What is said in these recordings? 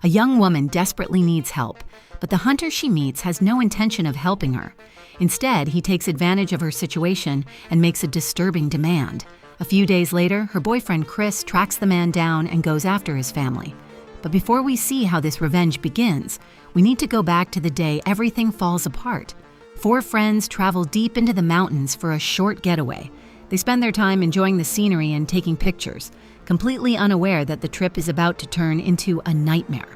A young woman desperately needs help, but the hunter she meets has no intention of helping her. Instead, he takes advantage of her situation and makes a disturbing demand. A few days later, her boyfriend Chris tracks the man down and goes after his family. But before we see how this revenge begins, we need to go back to the day everything falls apart. 4 friends travel deep into the mountains for a short getaway. They spend their time enjoying the scenery and taking pictures, completely unaware that the trip is about to turn into a nightmare.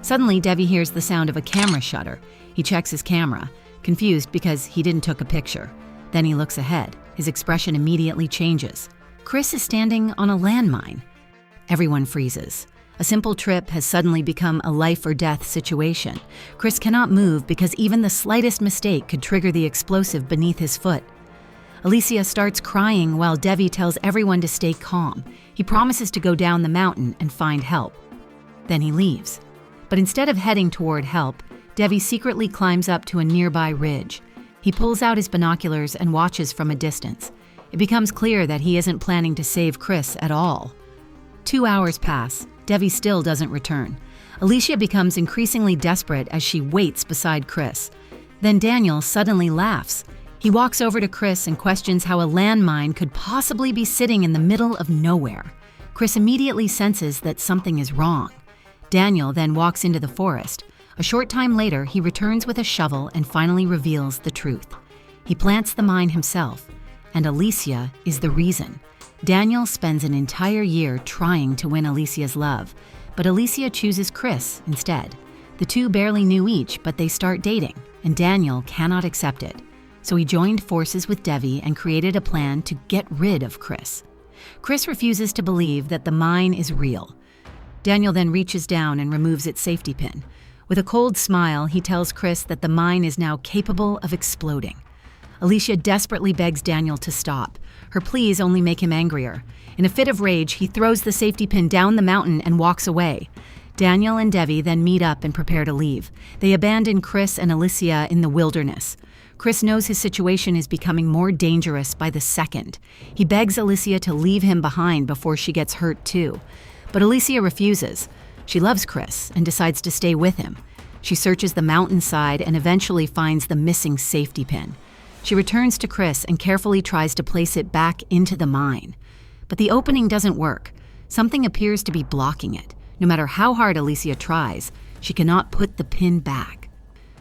Suddenly, Devi hears the sound of a camera shutter. He checks his camera, confused because he didn't take a picture. Then he looks ahead. His expression immediately changes. Chris is standing on a landmine. Everyone freezes. A simple trip has suddenly become a life-or-death situation. Chris cannot move because even the slightest mistake could trigger the explosive beneath his foot. Alicia starts crying while Devi tells everyone to stay calm. He promises to go down the mountain and find help. Then he leaves. But instead of heading toward help, Devi secretly climbs up to a nearby ridge. He pulls out his binoculars and watches from a distance. It becomes clear that he isn't planning to save Chris at all. 2 hours pass. Devi still doesn't return. Alicia becomes increasingly desperate as she waits beside Chris. Then Daniel suddenly laughs. He walks over to Chris and questions how a landmine could possibly be sitting in the middle of nowhere. Chris immediately senses that something is wrong. Daniel then walks into the forest. A short time later, he returns with a shovel and finally reveals the truth. He plants the mine himself, and Alicia is the reason. Daniel spends an entire year trying to win Alicia's love, but Alicia chooses Chris instead. The two barely knew each, but they start dating, and Daniel cannot accept it. So he joined forces with Devi and created a plan to get rid of Chris. Chris refuses to believe that the mine is real. Daniel then reaches down and removes its safety pin. With a cold smile, he tells Chris that the mine is now capable of exploding. Alicia desperately begs Daniel to stop. Her pleas only make him angrier. In a fit of rage, he throws the safety pin down the mountain and walks away. Daniel and Devi then meet up and prepare to leave. They abandon Chris and Alicia in the wilderness. Chris knows his situation is becoming more dangerous by the second. He begs Alicia to leave him behind before she gets hurt too. But Alicia refuses. She loves Chris and decides to stay with him. She searches the mountainside and eventually finds the missing safety pin. She returns to Chris and carefully tries to place it back into the mine. But the opening doesn't work. Something appears to be blocking it. No matter how hard Alicia tries, she cannot put the pin back.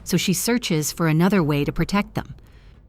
So she searches for another way to protect them.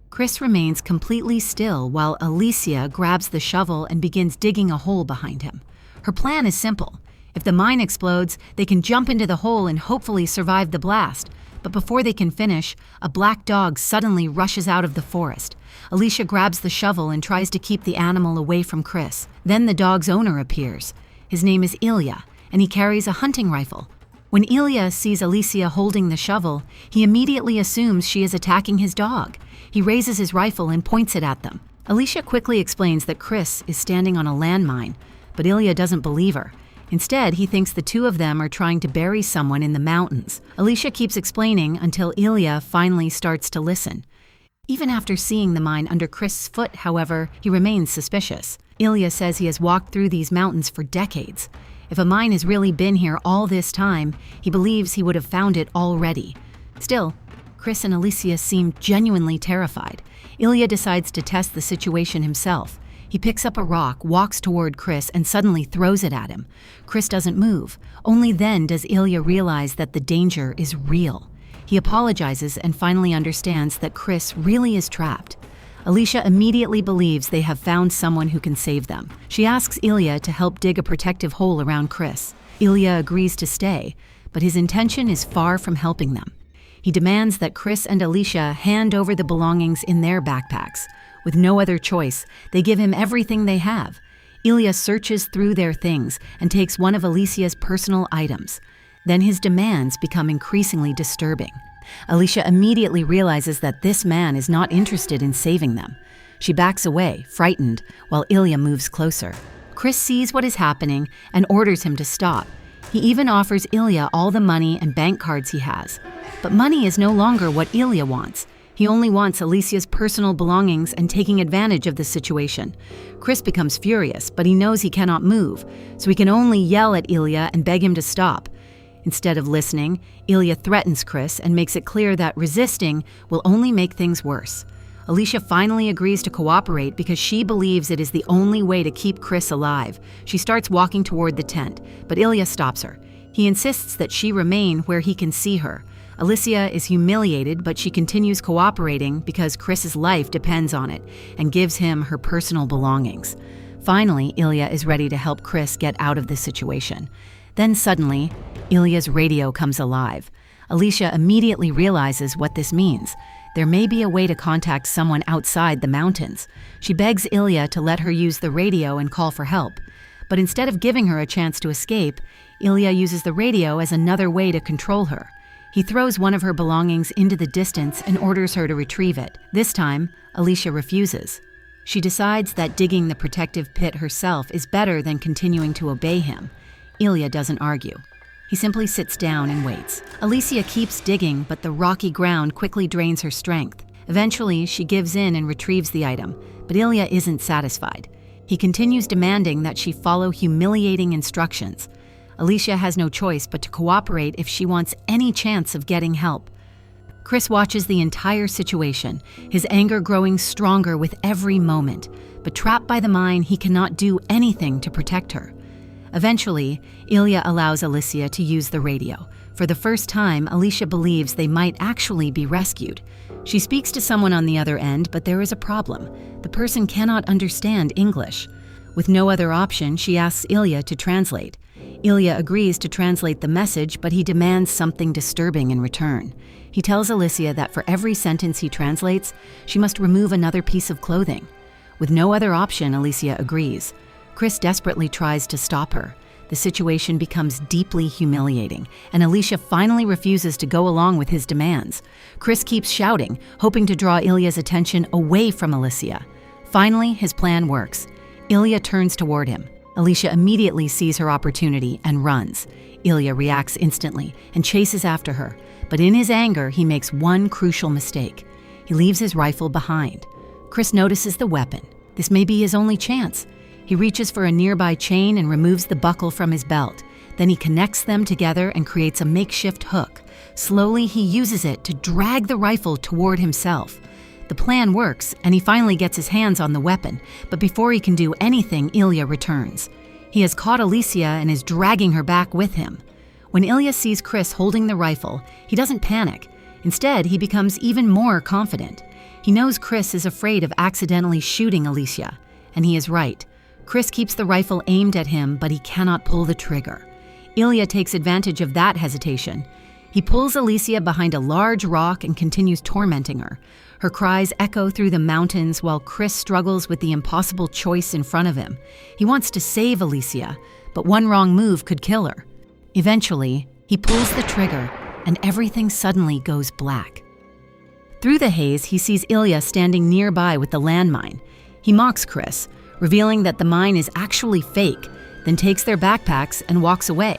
Chris remains completely still while Alicia grabs the shovel and begins digging a hole behind him. Her plan is simple. If the mine explodes, they can jump into the hole and hopefully survive the blast. But before they can finish, a black dog suddenly rushes out of the forest. Alicia grabs the shovel and tries to keep the animal away from Chris. Then the dog's owner appears. His name is Ilya, and he carries a hunting rifle. When Ilya sees Alicia holding the shovel, he immediately assumes she is attacking his dog. He raises his rifle and points it at them. Alicia quickly explains that Chris is standing on a landmine, but Ilya doesn't believe her. Instead, he thinks the two of them are trying to bury someone in the mountains. Alicia keeps explaining until Ilya finally starts to listen. Even after seeing the mine under Chris' foot, however, he remains suspicious. Ilya says he has walked through these mountains for decades. If a mine has really been here all this time, he believes he would have found it already. Still, Chris and Alicia seem genuinely terrified. Ilya decides to test the situation himself. He picks up a rock, walks toward Chris, and suddenly throws it at him. Chris doesn't move. Only then does Ilya realize that the danger is real. He apologizes and finally understands that Chris really is trapped. Alicia immediately believes they have found someone who can save them. She asks Ilya to help dig a protective hole around Chris. Ilya agrees to stay, but his intention is far from helping them. He demands that Chris and Alicia hand over the belongings in their backpacks. With no other choice, they give him everything they have. Ilya searches through their things and takes one of Alicia's personal items. Then his demands become increasingly disturbing. Alicia immediately realizes that this man is not interested in saving them. She backs away, frightened, while Ilya moves closer. Chris sees what is happening and orders him to stop. He even offers Ilya all the money and bank cards he has. But money is no longer what Ilya wants. He only wants Alicia's personal belongings and taking advantage of the situation. Chris becomes furious, but he knows he cannot move, so he can only yell at Ilya and beg him to stop. Instead of listening, Ilya threatens Chris and makes it clear that resisting will only make things worse. Alicia finally agrees to cooperate because she believes it is the only way to keep Chris alive. She starts walking toward the tent, but Ilya stops her. He insists that she remain where he can see her. Alicia is humiliated, but she continues cooperating because Chris's life depends on it and gives him her personal belongings. Finally, Ilya is ready to help Chris get out of this situation. Then suddenly, Ilya's radio comes alive. Alicia immediately realizes what this means. There may be a way to contact someone outside the mountains. She begs Ilya to let her use the radio and call for help. But instead of giving her a chance to escape, Ilya uses the radio as another way to control her. He throws one of her belongings into the distance and orders her to retrieve it. This time, Alicia refuses. She decides that digging the protective pit herself is better than continuing to obey him. Ilya doesn't argue. He simply sits down and waits. Alicia keeps digging, but the rocky ground quickly drains her strength. Eventually, she gives in and retrieves the item, but Ilya isn't satisfied. He continues demanding that she follow humiliating instructions. Alicia has no choice but to cooperate if she wants any chance of getting help. Chris watches the entire situation, his anger growing stronger with every moment, but trapped by the mine, he cannot do anything to protect her. Eventually, Ilya allows Alicia to use the radio. For the first time, Alicia believes they might actually be rescued. She speaks to someone on the other end, but there is a problem. The person cannot understand English. With no other option, she asks Ilya to translate. Ilya agrees to translate the message, but he demands something disturbing in return. He tells Alicia that for every sentence he translates, she must remove another piece of clothing. With no other option, Alicia agrees. Chris desperately tries to stop her. The situation becomes deeply humiliating, and Alicia finally refuses to go along with his demands. Chris keeps shouting, hoping to draw Ilya's attention away from Alicia. Finally, his plan works. Ilya turns toward him. Alicia immediately sees her opportunity and runs. Ilya reacts instantly and chases after her, but in his anger, he makes one crucial mistake. He leaves his rifle behind. Chris notices the weapon. This may be his only chance. He reaches for a nearby chain and removes the buckle from his belt. Then he connects them together and creates a makeshift hook. Slowly, he uses it to drag the rifle toward himself. The plan works, and he finally gets his hands on the weapon, but before he can do anything, Ilya returns. He has caught Alicia and is dragging her back with him. When Ilya sees Chris holding the rifle, he doesn't panic. Instead, he becomes even more confident. He knows Chris is afraid of accidentally shooting Alicia, and he is right. Chris keeps the rifle aimed at him, but he cannot pull the trigger. Ilya takes advantage of that hesitation. He pulls Alicia behind a large rock and continues tormenting her. Her cries echo through the mountains while Chris struggles with the impossible choice in front of him. He wants to save Alicia, but one wrong move could kill her. Eventually, he pulls the trigger, and everything suddenly goes black. Through the haze, he sees Ilya standing nearby with the landmine. He mocks Chris, revealing that the mine is actually fake, then takes their backpacks and walks away.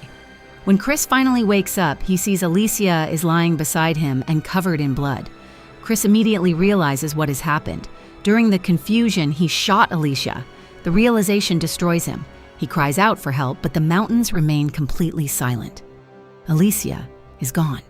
When Chris finally wakes up, he sees Alicia is lying beside him and covered in blood. Chris immediately realizes what has happened. During the confusion, he shot Alicia. The realization destroys him. He cries out for help, but the mountains remain completely silent. Alicia is gone.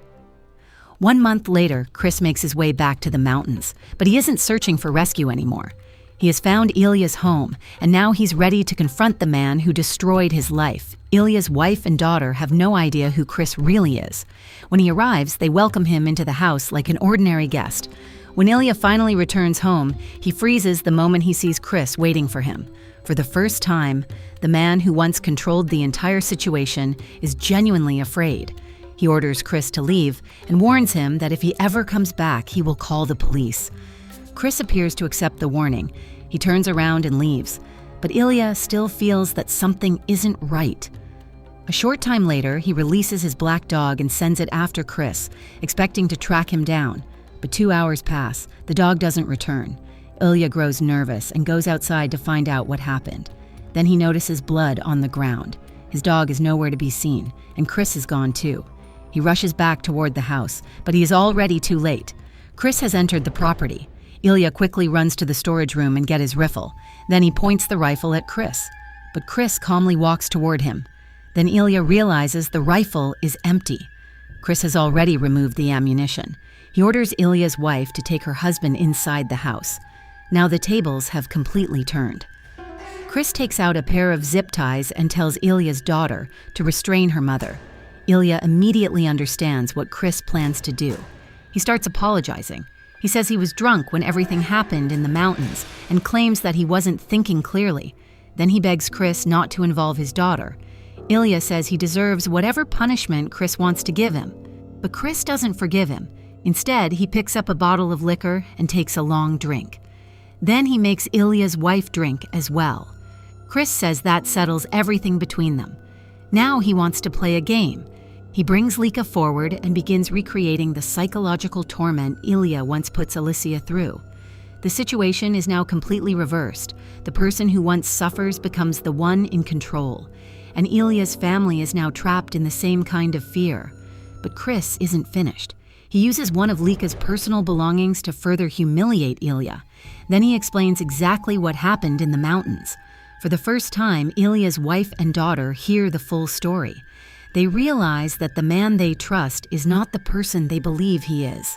1 month later, Chris makes his way back to the mountains, but he isn't searching for rescue anymore. He has found Ilya's home, and now he's ready to confront the man who destroyed his life. Ilya's wife and daughter have no idea who Chris really is. When he arrives, they welcome him into the house like an ordinary guest. When Ilya finally returns home, he freezes the moment he sees Chris waiting for him. For the first time, the man who once controlled the entire situation is genuinely afraid. He orders Chris to leave and warns him that if he ever comes back, he will call the police. Chris appears to accept the warning. He turns around and leaves, but Ilya still feels that something isn't right. A short time later, he releases his black dog and sends it after Chris, expecting to track him down. But 2 hours pass. The dog doesn't return. Ilya grows nervous and goes outside to find out what happened. Then he notices blood on the ground. His dog is nowhere to be seen, and Chris is gone too. He rushes back toward the house, but he is already too late. Chris has entered the property. Ilya quickly runs to the storage room and gets his rifle. Then he points the rifle at Chris. But Chris calmly walks toward him. Then Ilya realizes the rifle is empty. Chris has already removed the ammunition. He orders Ilya's wife to take her husband inside the house. Now the tables have completely turned. Chris takes out a pair of zip ties and tells Ilya's daughter to restrain her mother. Ilya immediately understands what Chris plans to do. He starts apologizing. He says he was drunk when everything happened in the mountains and claims that he wasn't thinking clearly. Then he begs Chris not to involve his daughter. Ilya says he deserves whatever punishment Chris wants to give him. But Chris doesn't forgive him. Instead, he picks up a bottle of liquor and takes a long drink. Then he makes Ilya's wife drink as well. Chris says that settles everything between them. Now he wants to play a game. He brings Lika forward and begins recreating the psychological torment Ilya once puts Alicia through. The situation is now completely reversed. The person who once suffers becomes the one in control. And Ilya's family is now trapped in the same kind of fear. But Chris isn't finished. He uses one of Lika's personal belongings to further humiliate Ilya. Then he explains exactly what happened in the mountains. For the first time, Ilya's wife and daughter hear the full story. They realize that the man they trust is not the person they believe he is.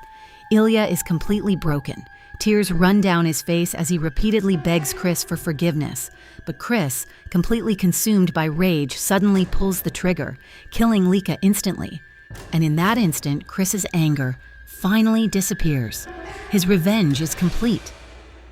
Ilya is completely broken. Tears run down his face as he repeatedly begs Chris for forgiveness. But Chris, completely consumed by rage, suddenly pulls the trigger, killing Lika instantly. And in that instant, Chris's anger finally disappears. His revenge is complete.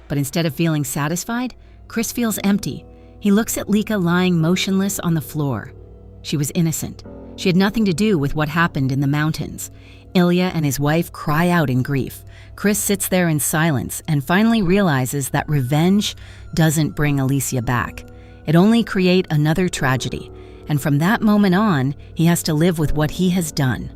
But instead of feeling satisfied, Chris feels empty. He looks at Lika lying motionless on the floor. She was innocent. She had nothing to do with what happened in the mountains. Ilya and his wife cry out in grief. Chris sits there in silence and finally realizes that revenge doesn't bring Alicia back. It only creates another tragedy. And from that moment on, he has to live with what he has done.